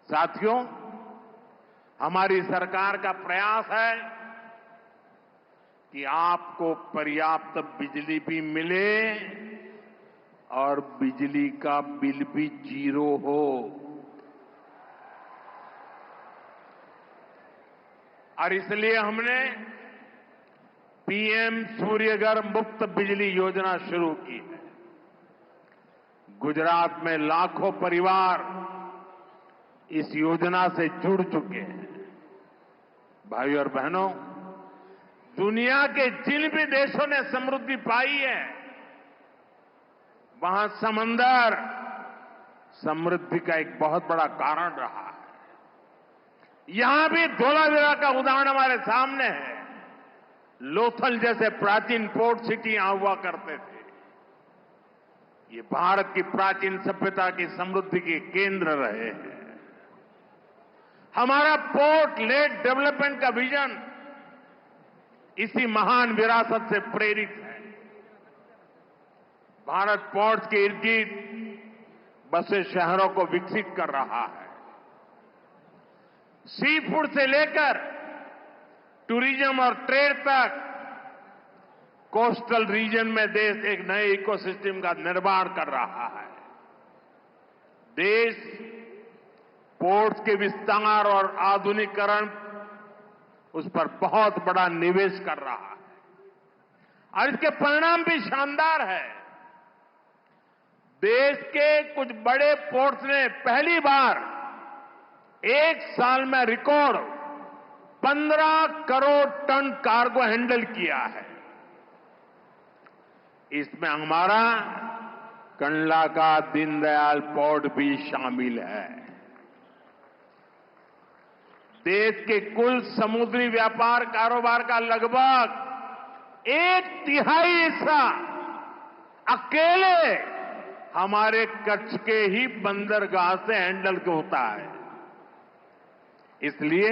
साथियों, हमारी सरकार का प्रयास है कि आपको पर्याप्त बिजली भी मिले और बिजली का बिल भी जीरो हो। और इसलिए हमने पीएम सूर्यघर मुफ्त बिजली योजना शुरू की है। गुजरात में लाखों परिवार इस योजना से जुड़ चुके हैं। भाइयों और बहनों, दुनिया के जिन भी देशों ने समृद्धि पाई है, वहां समंदर समृद्धि का एक बहुत बड़ा कारण रहा है। यहां भी धोलावीरा का उदाहरण हमारे सामने है। लोथल जैसे प्राचीन पोर्ट सिटी यहां हुआ करते थे। ये भारत की प्राचीन सभ्यता की समृद्धि के केंद्र रहे हैं। हमारा पोर्ट लेड डेवलपमेंट का विजन इसी महान विरासत से प्रेरित है। भारत पोर्ट के इर्द गिर्द बसे शहरों को विकसित कर रहा है। सी फूड से लेकर टूरिज्म और ट्रेड तक कोस्टल रीजन में देश एक नए इकोसिस्टम का निर्माण कर रहा है। देश पोर्ट्स के विस्तार और आधुनिकीकरण उस पर बहुत बड़ा निवेश कर रहा है और इसके परिणाम भी शानदार है। देश के कुछ बड़े पोर्ट्स ने पहली बार एक साल में record 15 crore ton cargo handle किया है। इसमें हमारा कंडला का दीनदयाल पोर्ट भी शामिल है। देश के कुल समुद्री व्यापार कारोबार का लगभग 1/3 हिस्सा अकेले हमारे कच्छ के ही बंदरगाह से हैंडल होता है। इसलिए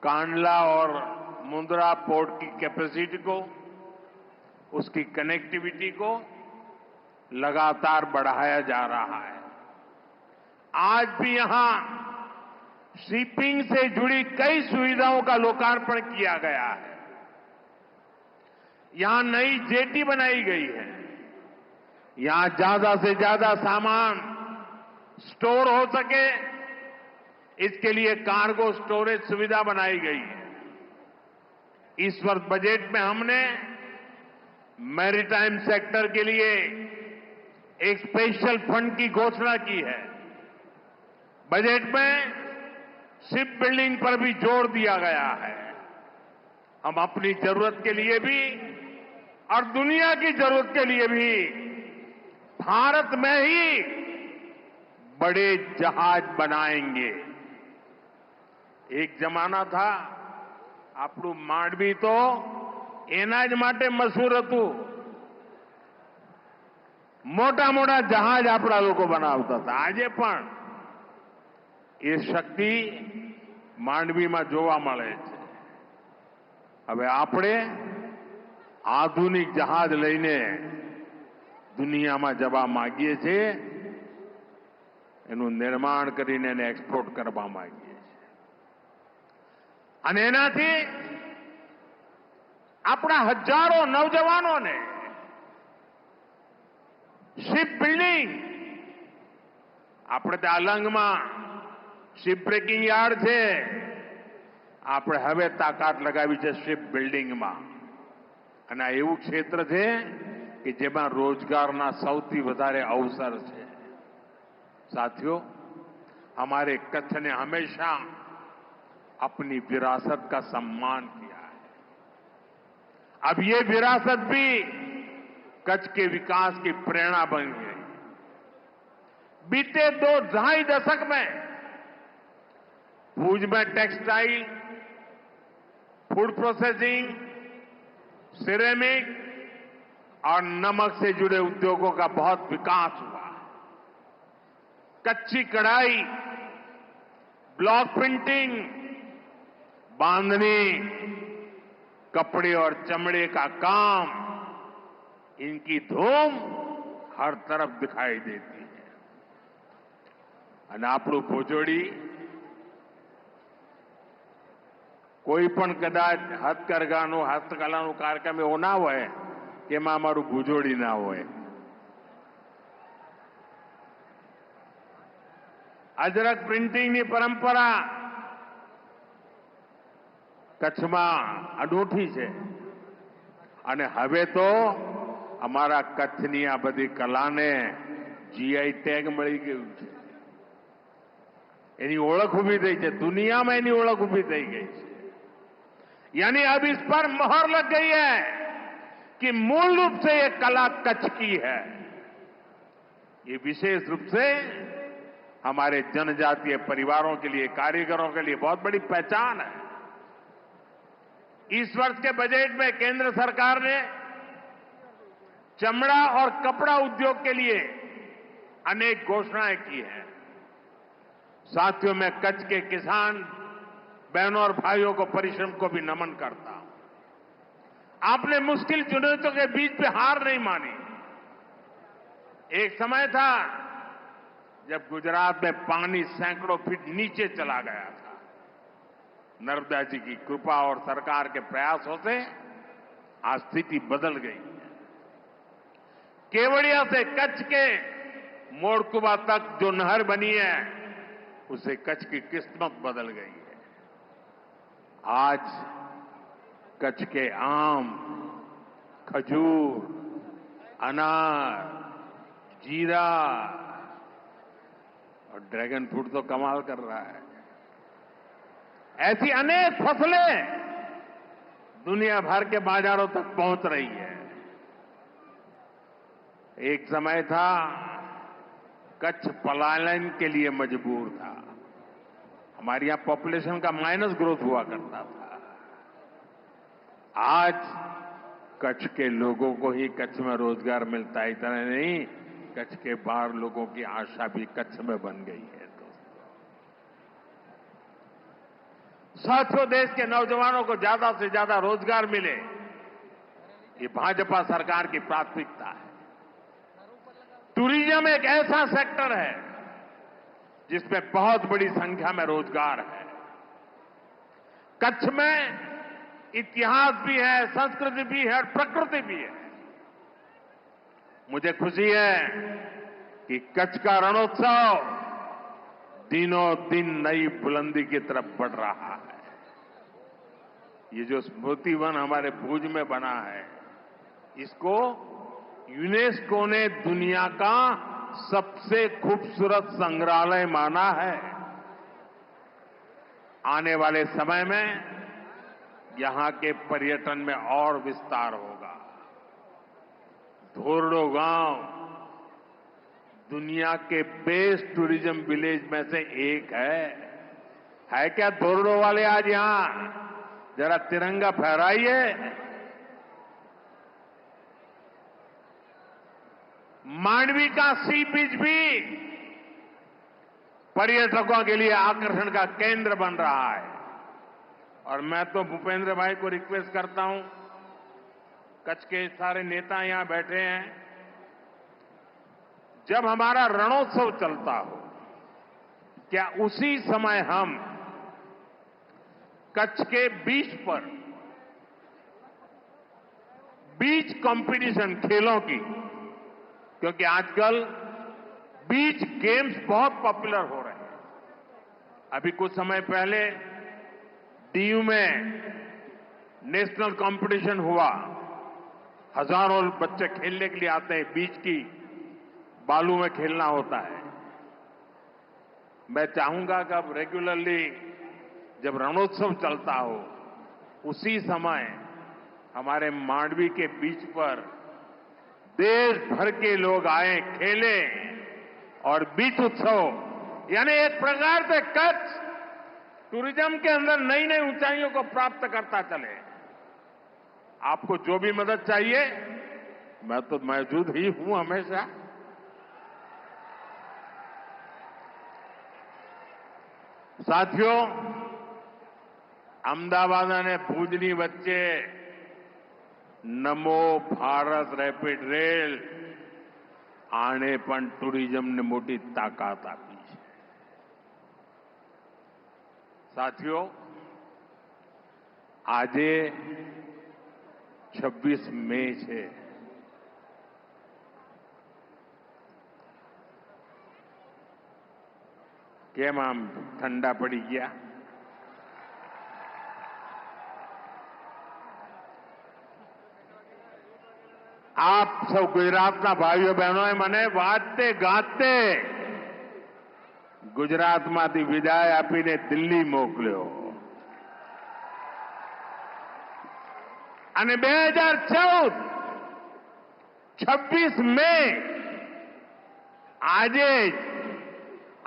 कांडला और मुंद्रा पोर्ट की कैपेसिटी को, उसकी कनेक्टिविटी को लगातार बढ़ाया जा रहा है। आज भी यहां शिपिंग से जुड़ी कई सुविधाओं का लोकार्पण किया गया है। यहां नई जेटी बनाई गई है। यहां ज्यादा से ज्यादा सामान स्टोर हो सके, इसके लिए कार्गो स्टोरेज सुविधा बनाई गई है। इस वर्ष बजट में हमने मैरीटाइम सेक्टर के लिए एक स्पेशल फंड की घोषणा की है। बजट में शिप बिल्डिंग पर भी जोर दिया गया है। हम अपनी जरूरत के लिए भी और दुनिया की जरूरत के लिए भी भारत में ही बड़े जहाज बनाएंगे। एक जमाना था, આપણું માંડવી તો એના જ માટે મશહૂર હતું। મોટા મોટા જહાજ આપણા લોકો બનાવતા હતા। આજે પણ એ શક્તિ માંડવીમાં જોવા મળે છે। હવે આપણે આધુનિક જહાજ લઈને દુનિયામાં જવા માંગીએ છીએ। એનું નિર્માણ કરીને એને એક્સપોર્ટ કરવા માંગીએ છીએ। અને એનાથી આપણા હજારો નવજવાનોને શિપ બિલ્ડિંગ, આપણે ત્યાં અલંગમાં શિપ બ્રેકિંગ યાર્ડ છે, આપણે હવે તાકાત લગાવી છે શિપ બિલ્ડિંગમાં। અને આ એવું ક્ષેત્ર છે કે જેમાં રોજગારના સૌથી વધારે અવસર છે। साथियों, हमारे कच्छ ने हमेशा अपनी विरासत का सम्मान किया है। अब ये विरासत भी कच्छ के विकास की प्रेरणा बन गई। बीते 2-2.5 दशक में भुज में टेक्सटाइल, फूड प्रोसेसिंग, सिरेमिक और नमक से जुड़े उद्योगों का बहुत विकास हुआ। कच्ची कढ़ाई, ब्लॉक प्रिंटिंग, बांधनी, कपड़े और चमड़े का काम, इनकी धूम हर तरफ दिखाई देती है। અને આપણું ભુજોડી કોઈ પણ કદાચ હસ્તકલાનું કાર્યક્રમ એવો ના હોય કે એમાં અમારું ભુજોડી ના હોય. અજરક પ્રિન્ટિંગની પરંપરા કચ્છમાં અનોઠી છે અને હવે તો અમારા કચ્છની આ બધી કલાને જીઆઈ ટેગ મળી ગયું છે. એની ઓળખ ઊભી થઈ છે, દુનિયામાં એની ઓળખ ઊભી થઈ ગઈ છે. यानी अब इस पर मोहर लग गई है कि मूल रूप से ये कला कच्छ की है. ये विशेष रूप से हमारे जनजातीय परिवारों के लिए, कारीगरों के लिए बहुत बड़ी पहचान है. इस वर्ष के बजट में केंद्र सरकार ने चमड़ा और कपड़ा उद्योग के लिए अनेक घोषणाएं की हैं. साथियों, मैं कच्छ के किसान बहनों और भाइयों को, परिश्रम को भी नमन करता हूं. आपने मुश्किल चुनौतियों के बीच में हार नहीं मानी. एक समय था जब गुजरात में पानी सैकड़ों फीट नीचे चला गया था. नर्मदा जी की कृपा और सरकार के प्रयासों से आज स्थिति बदल गई है. केवड़िया से कच्छ के मोड़कुबा तक जो नहर बनी है, उससे कच्छ की किस्मत बदल गई है. आज कच्छ के आम, खजूर, अनार, जीरा और ड्रैगन फ्रूट तो कमाल कर रहा है. ऐसी अनेक फसलें दुनिया भर के बाजारों तक पहुंच रही है. एक समय था कच्छ पलायन के लिए मजबूर था. हमारे यहां पॉपुलेशन का माइनस ग्रोथ हुआ करता था. आज कच्छ के लोगों को ही कच्छ में रोजगार मिलता है. इतना नहीं, कच्छ के बाहर लोगों की आशा भी कच्छ में बन गई है. साथियों, देश के नौजवानों को ज्यादा से ज्यादा रोजगार मिले, ये भाजपा सरकार की प्राथमिकता है. टूरिज्म एक ऐसा सेक्टर है जिसमें बहुत बड़ी संख्या में रोजगार है. कच्छ में इतिहास भी है, संस्कृति भी है और प्रकृति भी है. मुझे खुशी है कि कच्छ का रणोत्सव दिनों दिन नई बुलंदी की तरफ बढ़ रहा है. ये जो स्मृति वन हमारे भुज में बना है, इसको यूनेस्को ने दुनिया का सबसे खूबसूरत संग्रहालय माना है. आने वाले समय में यहां के पर्यटन में और विस्तार होगा. धोरडो गांव दुनिया के बेस्ट टूरिज्म विलेज में से एक है. क्या धोरडो वाले आज यहां जरा तिरंगा फहराइए. मांडवी का सी बीच भी पर्यटकों के लिए आकर्षण का केंद्र बन रहा है. और मैं तो भूपेंद्र भाई को रिक्वेस्ट करता हूं, कच्छ के सारे नेता यहां बैठे हैं, जब हमारा रणोत्सव चलता हो, क्या उसी समय हम कच्छ के बीच पर बीच कंपटीशन, खेलों की, क्योंकि आजकल बीच गेम्स बहुत पॉपुलर हो रहे हैं. अभी कुछ समय पहले दीव में नेशनल कंपटीशन हुआ. हजारों बच्चे खेलने के लिए आते हैं. बीच की बालू में खेलना होता है. मैं चाहूंगा कि अब रेगुलरली जब रणोत्सव चलता हो, उसी समय हमारे मांडवी के बीच पर देश भर के लोग आए, खेले और बीच उत्सव, यानी एक प्रकार से कच्छ टूरिज्म के अंदर नई नई ऊंचाइयों को प्राप्त करता चले. आपको जो भी मदद चाहिए, मैं तो मौजूद ही हूं हमेशा. साथियों, अहमदाबाद અને ભુજની વચ્ચે નમો ભારત રેપિડ રેલ આણે પણ ટુરિઝમને મોટી તાકાત આપી છે. साथियों, આજે 26 મે છે. કેમ આમ ઠંડા પડી ગયા? આપ સૌ ગુજરાતના ભાઈઓ બહેનોએ મને વાજતે ગાજતે ગુજરાતમાંથી વિદાય આપીને દિલ્હી મોકલ્યો અને 2014 26 મે આજે જ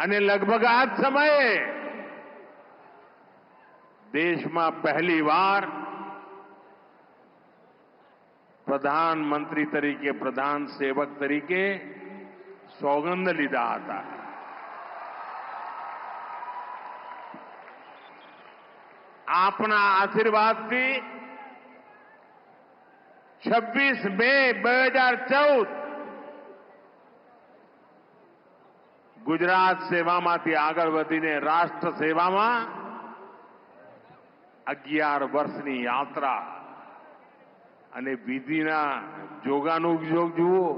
અને લગભગ આ જ સમયે દેશમાં પહેલીવાર પ્રધાનમંત્રી તરીકે, પ્રધાન સેવક તરીકે સોગંદ લીધા હતા. આપના આશીર્વાદથી 26 મે 2014 ગુજરાત સેવામાંથી આગળ વધીને રાષ્ટ્ર સેવામાં 11 વર્ષની યાત્રા અને વિધિના જોગાનુજોગ જુઓ.